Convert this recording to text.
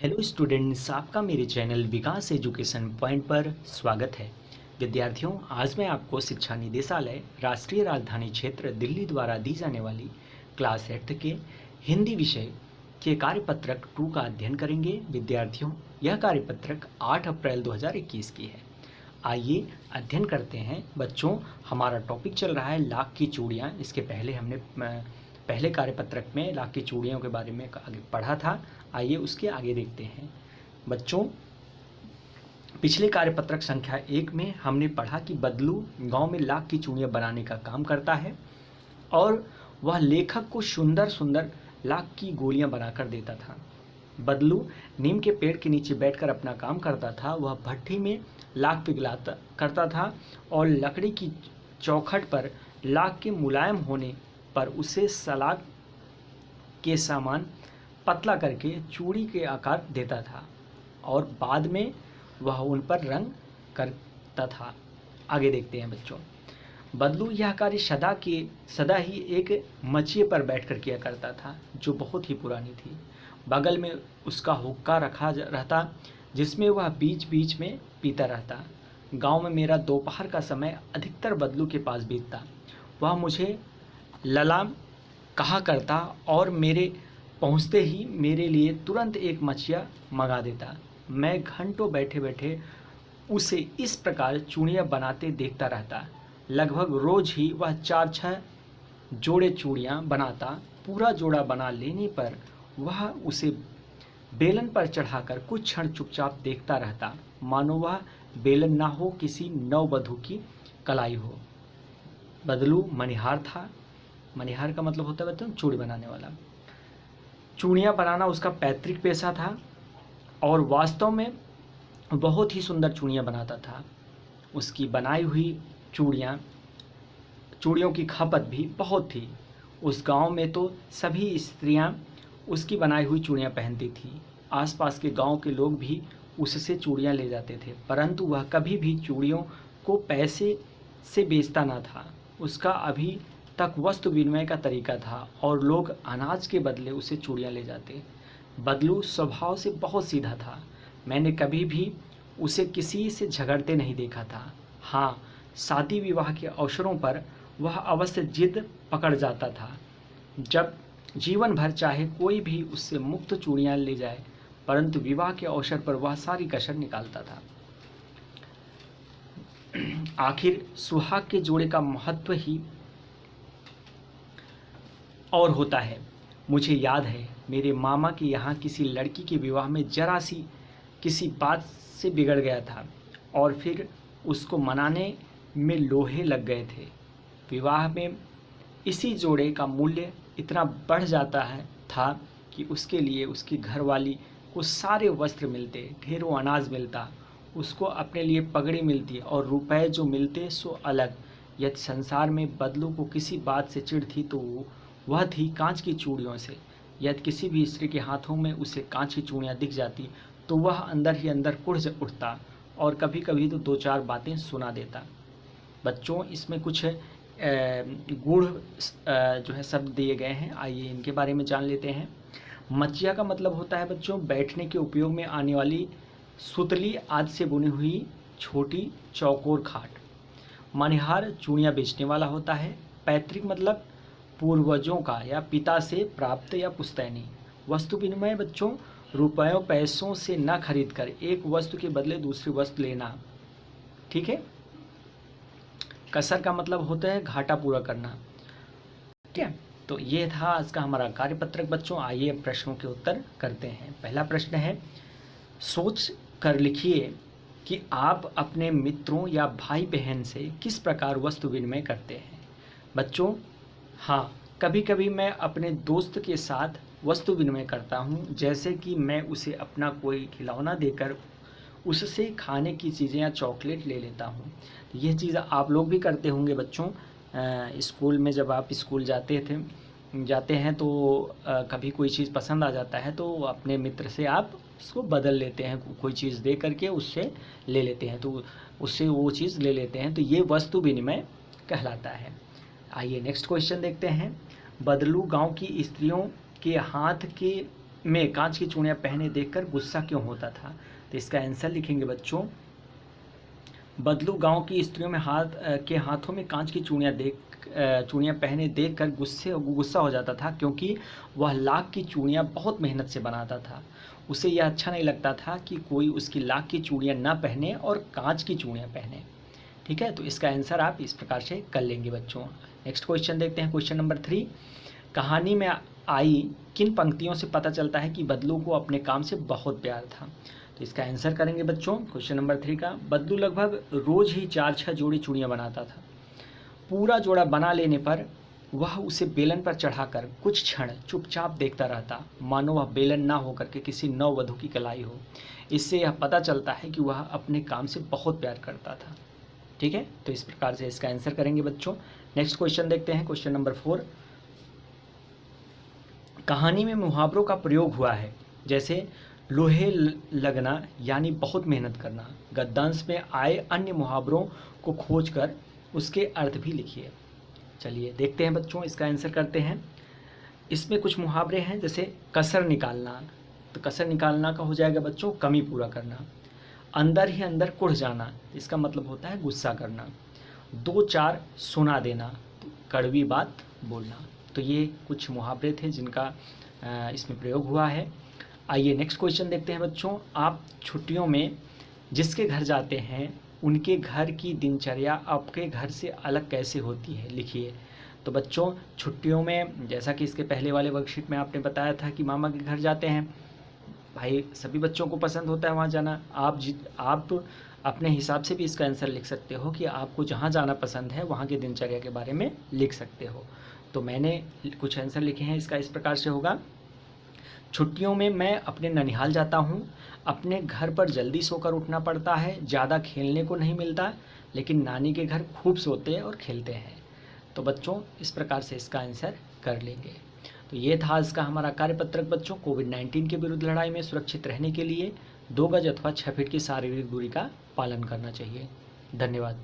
Hello students, आपका मेरे channel विकास education point पर स्वागत है। विद्यार्थियों, आज मैं आपको शिक्षा निदेशालय राष्ट्रीय राजधानी क्षेत्र दिल्ली द्वारा दी जाने वाली क्लास 8 के हिंदी विषय के कार्यपत्रक 2 का अध्ययन करेंगे। विद्यार्थियों, यह कार्यपत्रक 8 अप्रैल 2021 की है। आइए अध्ययन करते हैं। बच्चों, हमारा टॉपिक चल रहा है लाख की चूड़ियाँ। इसके पहले हमने पहले कार्यपत्रक में लाख की चूड़ियों के बारे में आगे पढ़ा था। आइए उसके आगे देखते हैं। बच्चों, पिछले कार्यपत्रक संख्या 1 में हमने पढ़ा कि बदलू गांव में लाख की चूड़ियाँ बनाने का काम करता है और वह लेखक को सुंदर सुंदर लाख की गोलियां बनाकर देता था। बदलू नीम के पेड़ के नीचे बैठकर अपना काम करता था। वह भट्ठी में लाख पिघलाता करता था और लकड़ी की चौखट पर लाख के मुलायम होने पर उसे सलाख के समान पतला करके चूड़ी के आकार देता था और बाद में वह उन पर रंग करता था। आगे देखते हैं बच्चों। बदलू यह कार्य सदा ही एक मचिए पर बैठकर किया करता था जो बहुत ही पुरानी थी। बगल में उसका हुक्का रखा रहता जिसमें वह बीच बीच में पीता रहता। गांव में मेरा दोपहर का समय अधिकतर बदलू के पास बीतता। वह मुझे ललाम कहा करता और मेरे पहुंचते ही मेरे लिए तुरंत एक मछिया मंगा देता। मैं घंटों बैठे बैठे उसे इस प्रकार चूड़ियाँ बनाते देखता रहता। लगभग रोज ही वह 4-6 जोड़े चूड़ियाँ बनाता। पूरा जोड़ा बना लेने पर वह उसे बेलन पर चढ़ाकर कुछ क्षण चुपचाप देखता रहता, मानो वह बेलन ना हो किसी नववधू की कलाई हो। बदलू मनिहार था। मनिहार का मतलब होता है बच्चों चूड़ी बनाने वाला। चूड़ियाँ बनाना उसका पैतृक पेशा था और वास्तव में बहुत ही सुंदर चूड़ियाँ बनाता था। उसकी बनाई हुई चूड़ियों की खपत भी बहुत थी। उस गांव में तो सभी स्त्रियां उसकी बनाई हुई चूड़ियाँ पहनती थीं। आसपास के गांव के लोग भी उससे चूड़ियाँ ले जाते थे, परंतु वह कभी भी चूड़ियों को पैसे से बेचता ना था। उसका अभी तक वस्तु विनिमय का तरीका था और लोग अनाज के बदले उसे चूड़ियाँ ले जाते। बदलू स्वभाव से बहुत सीधा था। मैंने कभी भी उसे किसी से झगड़ते नहीं देखा था। हाँ, शादी विवाह के अवसरों पर वह अवश्य जिद पकड़ जाता था। जब जीवन भर चाहे कोई भी उससे मुफ्त चूड़ियाँ ले जाए, परंतु विवाह के अवसर पर वह सारी कसर निकालता था। आखिर सुहाग के जोड़े का महत्व ही और होता है। मुझे याद है मेरे मामा के यहाँ किसी लड़की के विवाह में जरा सी किसी बात से बिगड़ गया था और फिर उसको मनाने में लोहे लग गए थे। विवाह में इसी जोड़े का मूल्य इतना बढ़ जाता था कि उसके लिए उसकी घरवाली को सारे वस्त्र मिलते, ढेरों अनाज मिलता, उसको अपने लिए पगड़ी मिलती और रुपए जो मिलते सो अलग। यदि संसार में बदलू को किसी बात से चिढ़ थी तो वह थी कांच की चूड़ियों से। यदि किसी भी स्त्री के हाथों में उसे कांच की चूड़ियाँ दिख जाती तो वह अंदर ही अंदर कुढ़ उठता और कभी कभी तो 2-4 बातें सुना देता। बच्चों, इसमें कुछ गूढ़ जो है शब्द दिए गए हैं। आइए इनके बारे में जान लेते हैं। मचिया का मतलब होता है बच्चों बैठने के उपयोग में आने वाली सुतली आदि से बुनी हुई छोटी चौकोर खाट। मनिहार चूड़ियाँ बेचने वाला होता है। पैतृक मतलब पूर्वजों का या पिता से प्राप्त या पुश्तैनी। वस्तु विनिमय बच्चों रुपयों पैसों से न खरीद कर एक वस्तु के बदले दूसरी वस्तु लेना। ठीक है। कसर का मतलब होता है घाटा पूरा करना। ठीक है, तो ये था आज का हमारा कार्यपत्रक बच्चों। आइए अब प्रश्नों के उत्तर करते हैं। पहला प्रश्न है, सोच कर लिखिए कि आप अपने मित्रों या भाई बहन से किस प्रकार वस्तु विनिमय करते हैं। बच्चों, हाँ, कभी कभी मैं अपने दोस्त के साथ वस्तु विनिमय करता हूँ, जैसे कि मैं उसे अपना कोई खिलौना देकर उससे खाने की चीज़ें या चॉकलेट ले लेता हूँ। यह चीज़ आप लोग भी करते होंगे बच्चों। स्कूल में जब आप स्कूल जाते हैं तो कभी कोई चीज़ पसंद आ जाता है तो अपने मित्र से आप उसको बदल लेते हैं, कोई चीज़ दे करके उससे ले लेते हैं, तो उससे वो चीज़ ले लेते हैं, तो ये वस्तु विनिमय कहलाता है। आइए नेक्स्ट क्वेश्चन देखते हैं। बदलू गांव की स्त्रियों के हाथ के में कांच की चूड़ियाँ पहने देखकर गुस्सा क्यों होता था? तो इसका आंसर लिखेंगे बच्चों, बदलू गांव की स्त्रियों में के हाथों में कांच की चूड़ियाँ पहने देखकर गुस्सा हो जाता था, क्योंकि वह लाख की चूड़ियाँ बहुत मेहनत से बनाता था। उसे यह अच्छा नहीं लगता था कि कोई उसकी लाख की चूड़ियाँ ना पहने और कांच की चूड़ियाँ पहने। ठीक है, तो इसका आंसर आप इस प्रकार से कर लेंगे बच्चों। नेक्स्ट क्वेश्चन देखते हैं, क्वेश्चन नंबर 3। कहानी में आई किन पंक्तियों से पता चलता है कि बदलू को अपने काम से बहुत प्यार था? तो इसका आंसर करेंगे बच्चों क्वेश्चन नंबर 3 का, बदलू लगभग रोज ही 4-6 जोड़ी चूड़ियाँ बनाता था। पूरा जोड़ा बना लेने पर वह उसे बेलन पर चढ़ाकर कुछ क्षण चुपचाप देखता रहता, मानो वह बेलन ना होकर के किसी नववधू की कलाई हो। इससे यह पता चलता है कि वह अपने काम से बहुत प्यार करता था। ठीक है, तो इस प्रकार से इसका आंसर करेंगे बच्चों। नेक्स्ट क्वेश्चन देखते हैं, क्वेश्चन नंबर 4। कहानी में मुहावरों का प्रयोग हुआ है, जैसे लोहे लगना यानी बहुत मेहनत करना। गद्यांश में आए अन्य मुहावरों को खोजकर उसके अर्थ भी लिखिए। चलिए देखते हैं बच्चों, इसका आंसर करते हैं। इसमें कुछ मुहावरे हैं, जैसे कसर निकालना, तो कसर निकालना का हो जाएगा बच्चों कमी पूरा करना। अंदर ही अंदर कुढ़ जाना, इसका मतलब होता है गुस्सा करना। 2-4 सुना देना, तो कड़वी बात बोलना। तो ये कुछ मुहावरे थे जिनका इसमें प्रयोग हुआ है। आइए नेक्स्ट क्वेश्चन देखते हैं बच्चों। आप छुट्टियों में जिसके घर जाते हैं उनके घर की दिनचर्या आपके घर से अलग कैसे होती है, लिखिए। तो बच्चों छुट्टियों में, जैसा कि इसके पहले वाले वर्कशीट में आपने बताया था कि मामा के घर जाते हैं, भाई सभी बच्चों को पसंद होता है वहाँ जाना। आप अपने हिसाब से भी इसका आंसर लिख सकते हो कि आपको जहाँ जाना पसंद है वहाँ की दिनचर्या के बारे में लिख सकते हो। तो मैंने कुछ आंसर लिखे हैं, इसका इस प्रकार से होगा। छुट्टियों में मैं अपने ननिहाल जाता हूँ। अपने घर पर जल्दी सोकर उठना पड़ता है, ज़्यादा खेलने को नहीं मिलता, लेकिन नानी के घर खूब सोते और खेलते हैं। तो बच्चों इस प्रकार से इसका आंसर कर लेंगे। तो ये था आज का हमारा कार्यपत्रक बच्चों। कोविड-19 के विरुद्ध लड़ाई में सुरक्षित रहने के लिए 2 गज अथवा 6 फीट की शारीरिक दूरी का पालन करना चाहिए। धन्यवाद।